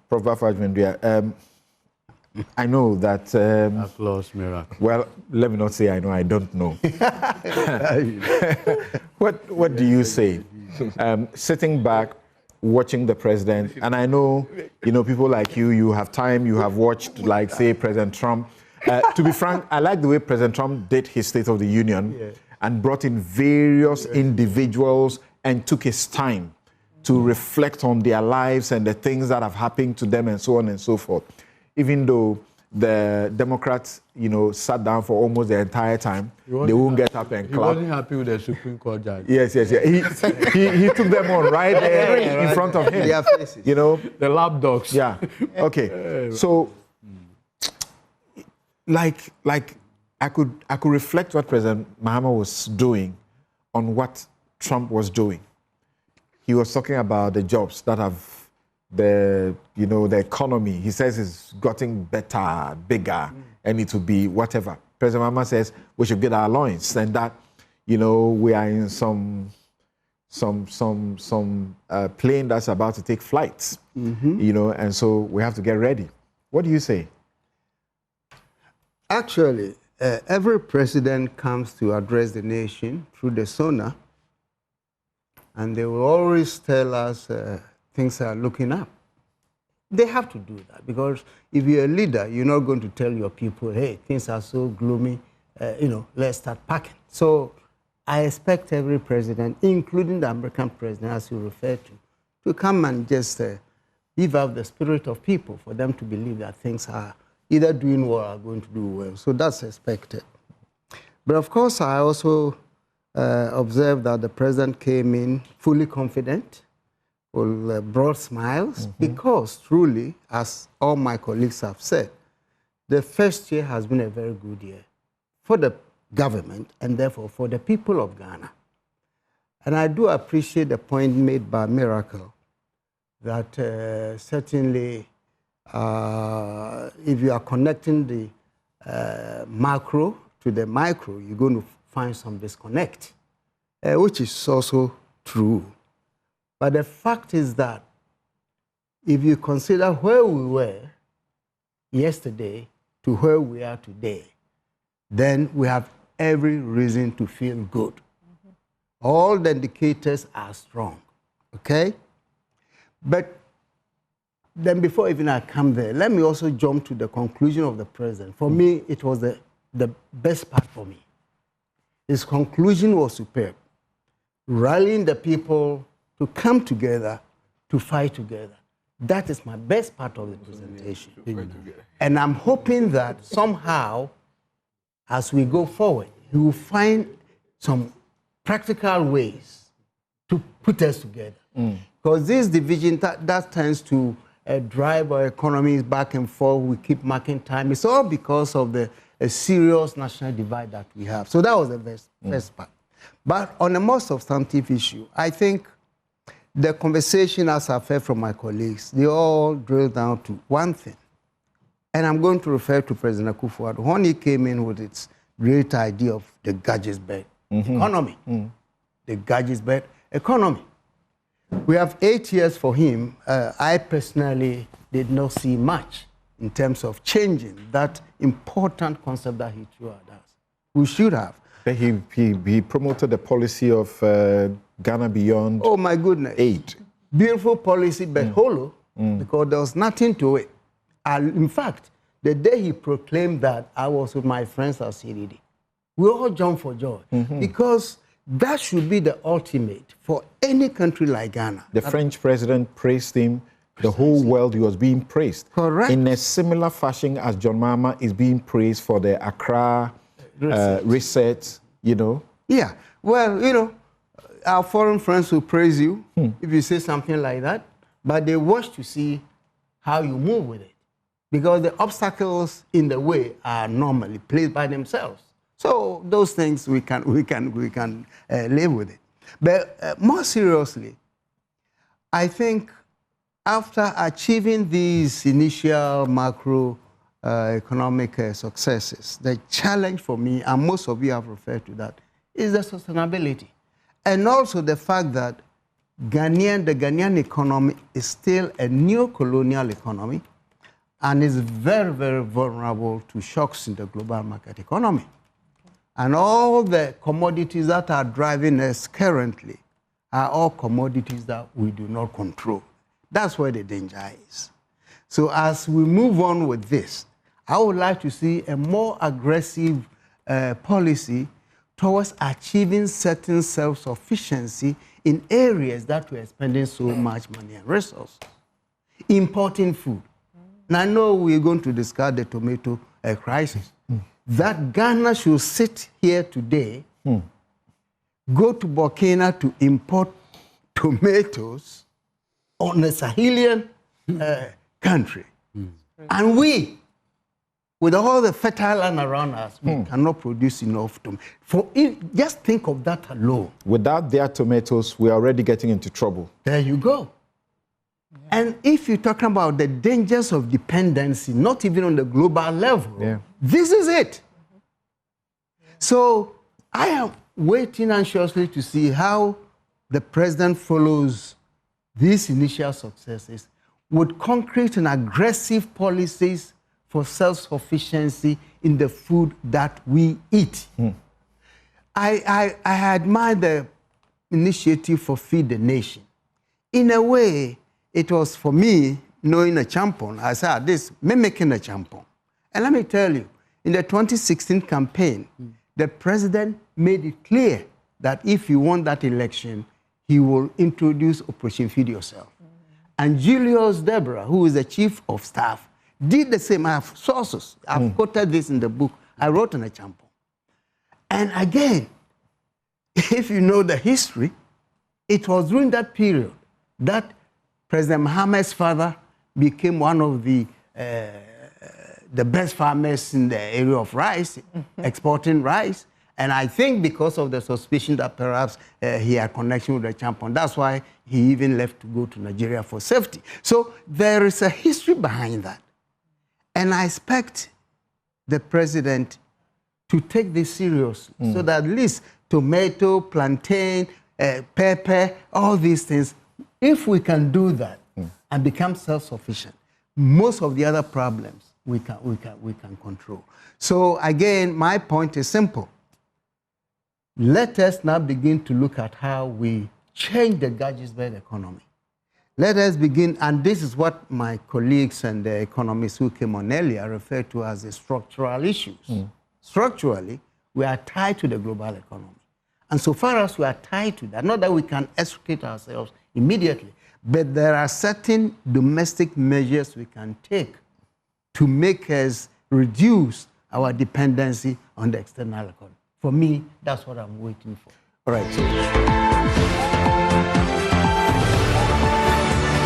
Prof Agyeman-Duah, I know that... Applause miracle. Well, let me not say I know, I don't know. What do you say? Sitting back, watching the president, and I know, people like you have time, you have watched, like, say, President Trump. To be frank, I like the way President Trump did his State of the Union and brought in various individuals and took his time to reflect on their lives and the things that have happened to them and so on and so forth. Even though the Democrats, sat down for almost the entire time, they won't get up and clap. He wasn't happy with the Supreme Court judge. Yes. He took them on right there in front of him. Their faces. The lapdogs. Yeah. Okay. So, like I could reflect what President Mahama was doing on what Trump was doing. He was talking about the jobs that have the economy. He says it's gotten better, bigger, and it will be whatever. President Mahama says we should get our allowance, and that we are in some plane that's about to take flights, and so we have to get ready. What do you say? Actually, every president comes to address the nation through the sonar, and they will always tell us things are looking up. They have to do that, because if you're a leader, you're not going to tell your people, hey, things are so gloomy, let's start packing. So I expect every president, including the American president, as you refer to come and just give out the spirit of people for them to believe that things are either doing well or are going to do well. So that's expected. But of course, I also observed that the president came in fully confident, with broad smiles, because truly, as all my colleagues have said, the first year has been a very good year for the government and therefore for the people of Ghana. And I do appreciate the point made by Miracle that certainly if you are connecting the macro to the micro, you're going to find some disconnect, which is also true. But the fact is that if you consider where we were yesterday to where we are today, then we have every reason to feel good. All the indicators are strong, okay? But then before even I come there, let me also jump to the conclusion of the president. For me, it was the best part for me. His conclusion was superb. Rallying the people to come together, to fight together. That is my best part of the presentation. And I'm hoping that somehow, as we go forward, he will find some practical ways to put us together. Because this division, that tends to drive our economies back and forth. We keep marking time. It's all because of the serious national divide that we have. So that was the best part. But on a more substantive issue, I think the conversation, as I've heard from my colleagues, they all drill down to one thing. And I'm going to refer to President Akufo-Addo when he came in with its great idea of the Gadgets-Bed economy. The Gadgets-Bed economy. We have 8 years for him. I personally did not see much in terms of changing that important concept that he threw at us. We should have. He promoted the policy of Ghana Beyond. Oh my goodness. 8. Beautiful policy, but hollow, because there was nothing to it. In fact, the day he proclaimed that, I was with my friends at CDD. We all jumped for joy, because that should be the ultimate for any country like Ghana. The French president praised him. The whole world, he was being praised. Correct. In a similar fashion as John Mahama is being praised for the Accra reset, Yeah, well, our foreign friends will praise you if you say something like that, but they watch to see how you move with it, because the obstacles in the way are normally placed by themselves. So those things we can live with it. But more seriously, I think after achieving these initial macroeconomic successes, the challenge for me, and most of you have referred to that, is the sustainability. And also the fact that the Ghanaian economy is still a neo-colonial economy and is very, very vulnerable to shocks in the global market economy. And all the commodities that are driving us currently are all commodities that we do not control. That's where the danger is. So as we move on with this, I would like to see a more aggressive policy towards achieving certain self-sufficiency in areas that we're spending so much money and resources. Importing food. Now, I know we're going to discuss the tomato crisis. That Ghana should sit here today, go to Burkina to import tomatoes on a Sahelian country. And we, with all the fertile land around us, we cannot produce enough tomatoes. Just think of that alone. Without their tomatoes, we're already getting into trouble. There you go. Yeah. And if you're talking about the dangers of dependency, not even on the global level, this is it. So I am waiting anxiously to see how the president follows these initial successes with concrete and aggressive policies for self-sufficiency in the food that we eat. I admire the initiative for Feed the Nation. In a way, it was for me, knowing a champion, I said this, mimicking a champion. And let me tell you, in the 2016 campaign, the president made it clear that if he won that election, he will introduce Operation Feed Yourself. And Julius Deborah, who is the chief of staff, did the same. I have sources. I've quoted this in the book I wrote on a champion. And again, if you know the history, it was during that period that President Mahama's father became one of the best farmers in the area of rice, exporting rice. And I think because of the suspicion that perhaps he had connection with the champion, that's why he even left to go to Nigeria for safety. So there is a history behind that. And I expect the president to take this seriously so that at least tomato, plantain, pepper, all these things, if we can do that and become self-sufficient, most of the other problems we can control. So again, my point is simple. Let us now begin to look at how we change the Gadgetsburg economy. Let us begin, and this is what my colleagues and the economists who came on earlier referred to as the structural issues. Structurally, we are tied to the global economy. And so far as we are tied to that, not that we can extricate ourselves immediately, but there are certain domestic measures we can take to make us reduce our dependency on the external economy. For me, that's what I'm waiting for. All right. So